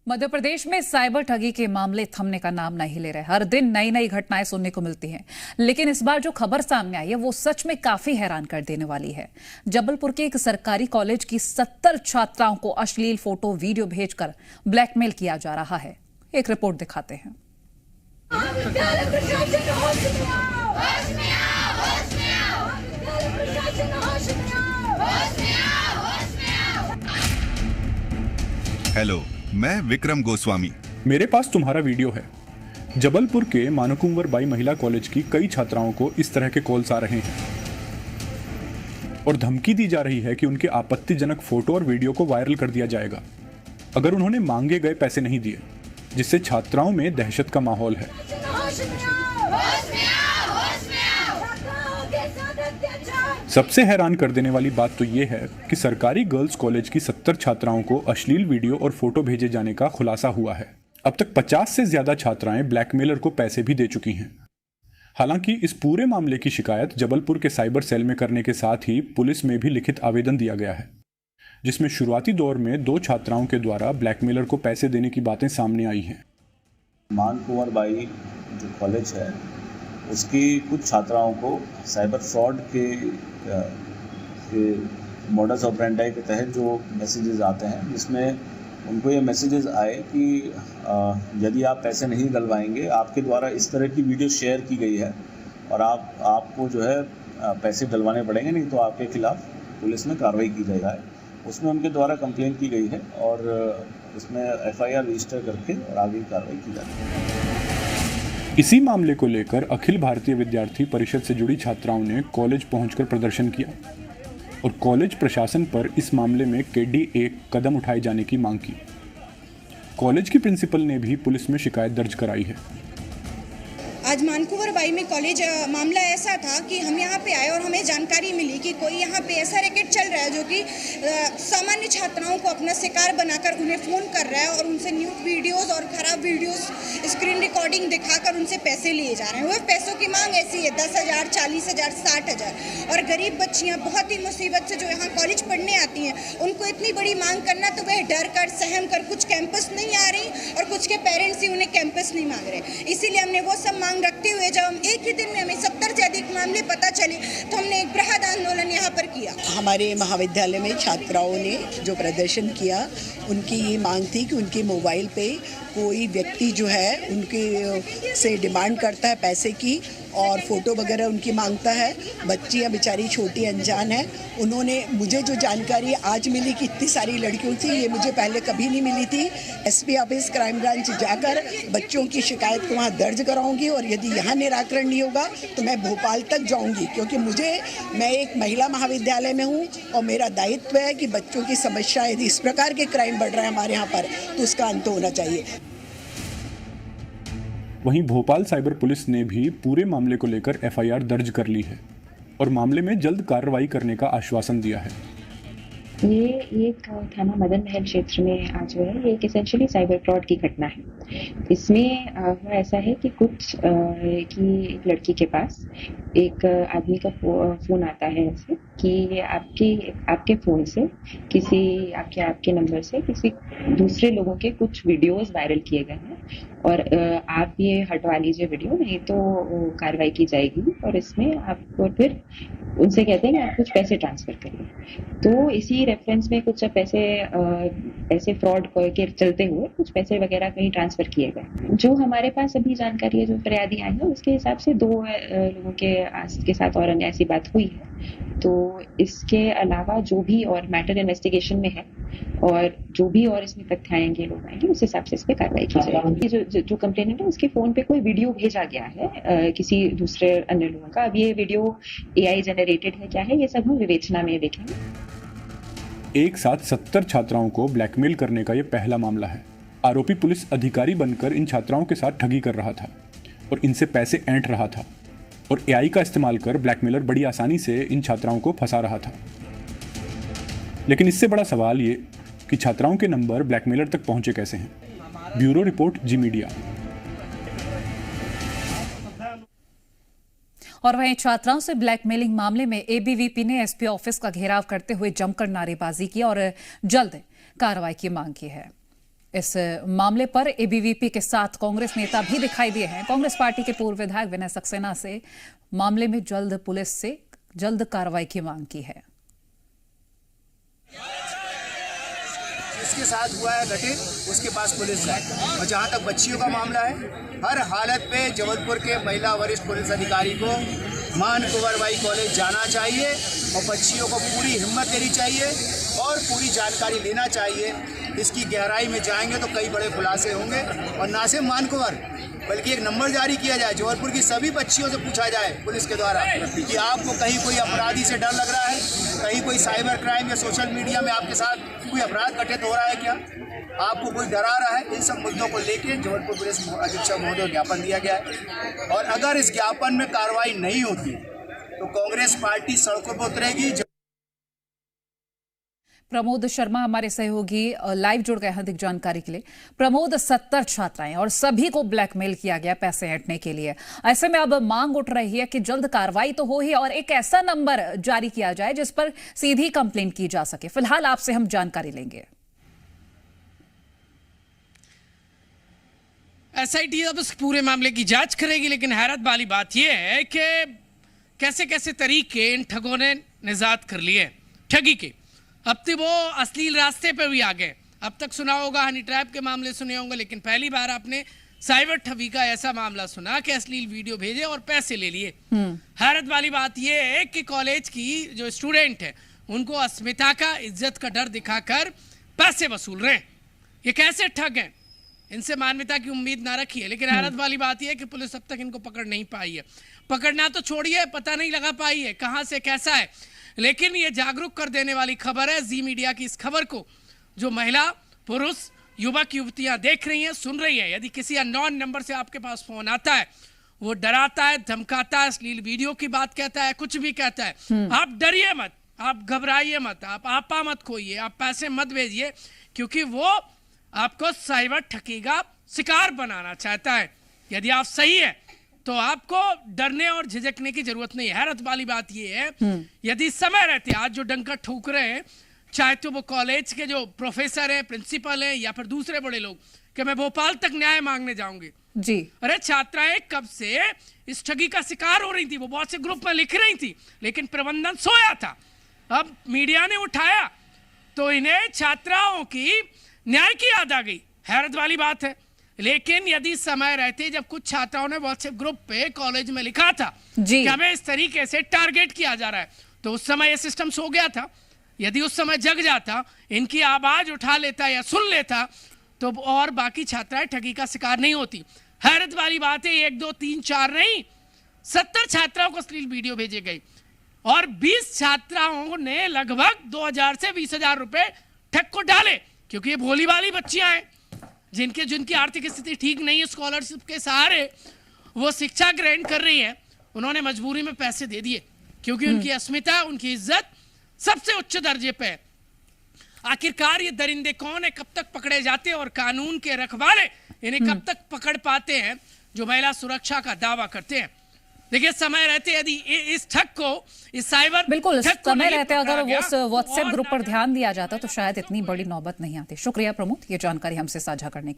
मध्य प्रदेश में साइबर ठगी के मामले थमने का नाम नहीं ले रहे। हर दिन नई नई घटनाएं सुनने को मिलती हैं, लेकिन इस बार जो खबर सामने आई है वो सच में काफी हैरान कर देने वाली है। जबलपुर के एक सरकारी कॉलेज की 70 छात्राओं को अश्लील फोटो वीडियो भेजकर ब्लैकमेल किया जा रहा है। एक रिपोर्ट दिखाते हैं। हेलो, मैं विक्रम गोस्वामी। मेरे पास तुम्हारा वीडियो है। जबलपुर के मानकुंवर बाई महिला कॉलेज की कई छात्राओं को इस तरह के कॉल्स आ रहे हैं और धमकी दी जा रही है कि उनके आपत्तिजनक फोटो और वीडियो को वायरल कर दिया जाएगा अगर उन्होंने मांगे गए पैसे नहीं दिए, जिससे छात्राओं में दहशत का माहौल है। सबसे हैरान कर देने वाली बात तो ये है कि सरकारी गर्ल्स कॉलेज की 70 छात्राओं को अश्लील वीडियो और फोटो भेजे जाने का खुलासा हुआ है। अब तक 50 से ज्यादा छात्राएं ब्लैकमेलर को पैसे भी दे चुकी हैं। हालांकि इस पूरे मामले की शिकायत जबलपुर के साइबर सेल में करने के साथ ही पुलिस में भी लिखित आवेदन दिया गया है, जिसमें शुरुआती दौर में 2 छात्राओं के द्वारा ब्लैकमेलर को पैसे देने की बातें सामने आई हैं। मानकुंवर बाई जो कॉलेज है उसकी कुछ छात्राओं को साइबर फ्रॉड के मॉडस ऑपरेंडाई के तहत जो मैसेजेस आते हैं, जिसमें उनको ये मैसेजेस आए कि यदि आप पैसे नहीं डलवाएंगे, आपके द्वारा इस तरह की वीडियो शेयर की गई है और आपको जो है पैसे डलवाने पड़ेंगे, नहीं तो आपके खिलाफ पुलिस में कार्रवाई की जाएगी। उसमें उनके द्वारा कंप्लेंट की गई है और उसमें FIR रजिस्टर करके और आगे कार्रवाई की जाती है। इसी मामले को लेकर अखिल भारतीय विद्यार्थी परिषद से जुड़ी छात्राओं ने कॉलेज पहुंचकर प्रदर्शन किया और कॉलेज प्रशासन पर इस मामले में केडी एक कदम उठाए जाने की मांग की। कॉलेज की प्रिंसिपल ने भी पुलिस में शिकायत दर्ज कराई है। आज मानकुंवर बाई में कॉलेज मामला ऐसा था कि हम यहाँ पे आए और हमें जानकारी मिली कि कोई यहाँ पे ऐसा रैकेट चल रहा है जो कि सामान्य छात्राओं को अपना शिकार बनाकर उन्हें फ़ोन कर रहा है और उनसे न्यूड वीडियोस और ख़राब वीडियोस स्क्रीन रिकॉर्डिंग दिखाकर उनसे पैसे लिए जा रहे हैं। वह पैसों की मांग ऐसी है 10,000, 40,000, 60,000। और गरीब बच्चियाँ बहुत ही मुसीबत से जो यहाँ कॉलेज पढ़ने आती हैं, उनको इतनी बड़ी मांग करना तो वह डर कर सहम कर कुछ कैंपस नहीं आ रही और कुछ के पेरेंट्स ही उन्हें कैंपस नहीं मांग रहे। इसीलिए हमने वो सब मांग रखते हुए जब हम एक ही दिन में हमें 70 से अधिक मामले पता चले तो हमने एक बृहद आंदोलन यहाँ पर किया। हमारे महाविद्यालय में छात्राओं ने जो प्रदर्शन किया, उनकी ये मांग थी कि उनके मोबाइल पे कोई व्यक्ति जो है उनके से डिमांड करता है पैसे की और फ़ोटो वगैरह उनकी मांगता है। बच्चियाँ बेचारी छोटी अनजान है। उन्होंने मुझे जो जानकारी आज मिली कि इतनी सारी लड़कियों थी, ये मुझे पहले कभी नहीं मिली थी। SP ऑफिस क्राइम ब्रांच जाकर बच्चों की शिकायत को वहाँ दर्ज कराऊंगी और यदि यहाँ निराकरण नहीं होगा तो मैं भोपाल तक जाऊंगी, क्योंकि मैं एक महिला महाविद्यालय में हूँ और मेरा दायित्व है कि बच्चों की समस्या, यदि इस प्रकार के क्राइम बढ़ रहे हैं हमारे यहाँ पर, तो उसका अंत होना चाहिए। वहीं भोपाल साइबर पुलिस ने भी पूरे मामले को लेकर FIR दर्ज कर ली है और मामले में जल्द कार्रवाई करने का आश्वासन दिया है। ये एक थाना मदन महल क्षेत्र में आज जो है, ये एक एसेंशियली साइबर फ्रॉड की घटना है। इसमें हुआ ऐसा है कि एक लड़की के पास एक आदमी का फ़ोन आता है ऐसे कि आपके फ़ोन से किसी आपके नंबर से किसी दूसरे लोगों के कुछ वीडियोस वायरल किए गए हैं और आप ये हटवा लीजिए वीडियो, नहीं तो कार्रवाई की जाएगी और इसमें आपको फिर उनसे कहते हैं कि आप कुछ पैसे ट्रांसफ़र करिए। तो इसी रेफरेंस में कुछ पैसे फ्रॉड के चलते हुए कुछ पैसे वगैरह कहीं ट्रांसफ़र किए गए। जो हमारे पास अभी जानकारी है, जो फरियादी आई है, उसके हिसाब से 2 लोगों के साथ और अन्य ऐसी बात हुई है। तो इसके अलावा जो भी और मैटर इन्वेस्टिगेशन में है और जो भी और इसमें तथ्य आएंगे, लोग आएंगे, उस हिसाब से इस पर कार्रवाई की जाएगी। जो कंप्लेनेंट है उसके फ़ोन पे कोई वीडियो भेजा गया है किसी दूसरे अन्य लोगों का। अब ये वीडियो AI जनरेटेड है क्या है, ये सब हम विवेचना में देखेंगे। एक साथ 70 छात्राओं को ब्लैकमेल करने का यह पहला मामला है। आरोपी पुलिस अधिकारी बनकर इन छात्राओं के साथ ठगी कर रहा था और इनसे पैसे ऐंठ रहा था और AI का इस्तेमाल कर ब्लैकमेलर बड़ी आसानी से इन छात्राओं को फंसा रहा था। लेकिन इससे बड़ा सवाल ये कि छात्राओं के नंबर ब्लैकमेलर तक पहुंचे कैसे हैं। ब्यूरो रिपोर्ट, जी मीडिया। और वहीं छात्राओं से ब्लैकमेलिंग मामले में ABVP ने SP ऑफिस का घेराव करते हुए जमकर नारेबाजी की और जल्द कार्रवाई की मांग की है। इस मामले पर एबीवीपी के साथ कांग्रेस नेता भी दिखाई दिए हैं। कांग्रेस पार्टी के पूर्व विधायक विनय सक्सेना से मामले में पुलिस से जल्द कार्रवाई की मांग की है। जिसके साथ हुआ है घटित उसके पास पुलिस जाए। और जहां तक बच्चियों का मामला है, हर हालत पे जबलपुर के महिला वरिष्ठ पुलिस अधिकारी को मान कुंवरबाई कॉलेज जाना चाहिए और बच्चियों को पूरी हिम्मत देनी चाहिए और पूरी जानकारी लेना चाहिए। इसकी गहराई में जाएंगे तो कई बड़े खुलासे होंगे। और ना सिर्फ मान कुंवर बल्कि एक नंबर जारी किया जाए, जबलपुर की सभी बच्चियों से पूछा जाए पुलिस के द्वारा कि आपको कहीं कोई अपराधी से डर लग रहा है, कहीं कोई साइबर क्राइम या सोशल मीडिया में आपके साथ कोई अपराध घटित हो रहा है क्या, आपको कोई डरा रहा है। इन सब मुद्दों को लेकर जबलपुर पुलिस अधीक्षक महोदय को ज्ञापन दिया गया है और अगर इस ज्ञापन में कार्रवाई नहीं होती तो कांग्रेस पार्टी सड़कों पर उतरेगी। प्रमोद शर्मा हमारे सहयोगी लाइव जुड़ गए हैं अधिक जानकारी के लिए। प्रमोद, 70 छात्राएं और सभी को ब्लैकमेल किया गया पैसे ऐंठने के लिए। ऐसे में अब मांग उठ रही है कि जल्द कार्रवाई तो हो ही और एक ऐसा नंबर जारी किया जाए जिस पर सीधी कंप्लेंट की जा सके। फिलहाल आपसे हम जानकारी लेंगे। एसआईटी अब इस पूरे मामले की जांच करेगी, लेकिन हैरत वाली बात यह है कि कैसे कैसे तरीके इन ठगों ने निजात कर लिए ठगी के। अब तो वो अश्लील रास्ते पे भी आ गए। अब तक सुना होगा हनी ट्रैप के मामले सुने होंगे, लेकिन पहली बार आपने साइबर ठगी का ऐसा मामला सुना कि अश्लील वीडियो भेजे और पैसे ले लिए। हैरत वाली बात यह है कि कॉलेज की जो स्टूडेंट है उनको अस्मिता का, इज्जत का डर दिखाकर पैसे वसूल रहे हैं। ये कैसे ठग हैं? इनसे मानवता की उम्मीद ना रखिए। लेकिन हैरत वाली बात यह है कि पुलिस अब तक इनको पकड़ नहीं पाई है। पकड़ना तो छोड़िए, पता नहीं लगा पाई है कहां से कैसा है। लेकिन ये जागरूक कर देने वाली खबर है जी मीडिया की। इस खबर को जो महिला, पुरुष, युवक युवतियां देख रही हैं, सुन रही हैं, यदि किसी अननोन नंबर से आपके पास फोन आता है, वो डराता है, धमकाता है, अश्लील वीडियो की बात कहता है, कुछ भी कहता है, आप डरिए मत, आप घबराइए मत, आप आपा मत खोइए, आप पैसे मत भेजिए, क्योंकि वो आपको साइबर ठगी का शिकार बनाना चाहता है। यदि आप सही है तो आपको डरने और झिझकने की जरूरत नहीं है। हैरत वाली बात यह है, यदि समय रहते आज जो डंका ठोक रहे हैं, चाहे तो वो कॉलेज के जो प्रोफेसर हैं, प्रिंसिपल हैं, या फिर दूसरे बड़े लोग, कि मैं भोपाल तक न्याय मांगने जाऊंगी जी। अरे छात्राएं कब से इस ठगी का शिकार हो रही थी, वो बहुत से ग्रुप में लिख रही थी, लेकिन प्रबंधन सोया था। अब मीडिया ने उठाया तो इन्हें छात्राओं की न्याय की याद आ गई। हैरत वाली बात है। लेकिन यदि समय रहते, जब कुछ छात्राओं ने व्हाट्सएप ग्रुप पे कॉलेज में लिखा था कि हमें इस तरीके से टारगेट किया जा रहा है, तो उस समय ये सिस्टम सो गया था। यदि उस समय जग जाता, इनकी आवाज उठा लेता या सुन लेता, तो और बाकी छात्राएं ठगी का शिकार नहीं होती। हैरत वाली बात है, 1 2 3 4 नहीं, 70 छात्राओं को अश्लील वीडियो भेजे गए और 20 छात्राओं ने लगभग 2000 से 20,000 रुपए ठग को डाले, क्योंकि ये भोली वाली बच्चियां हैं जिनकी आर्थिक स्थिति ठीक नहीं है। स्कॉलरशिप के सहारे वो शिक्षा ग्रहण कर रही हैं, उन्होंने मजबूरी में पैसे दे दिए, क्योंकि उनकी अस्मिता, उनकी इज्जत सबसे उच्च दर्जे पे है। आखिरकार ये दरिंदे कौन है, कब तक पकड़े जाते हैं और कानून के रखवाले इन्हें कब तक पकड़ पाते हैं जो महिला सुरक्षा का दावा करते हैं। देखिए, समय रहते यदि इस ठग को, इस साइबर बिल्कुल समय रहते अगर वो उस व्हाट्सएप ग्रुप पर ध्यान दिया जाता तो शायद इतनी बड़ी नौबत नहीं आती। शुक्रिया प्रमोद, ये जानकारी हमसे साझा करने की।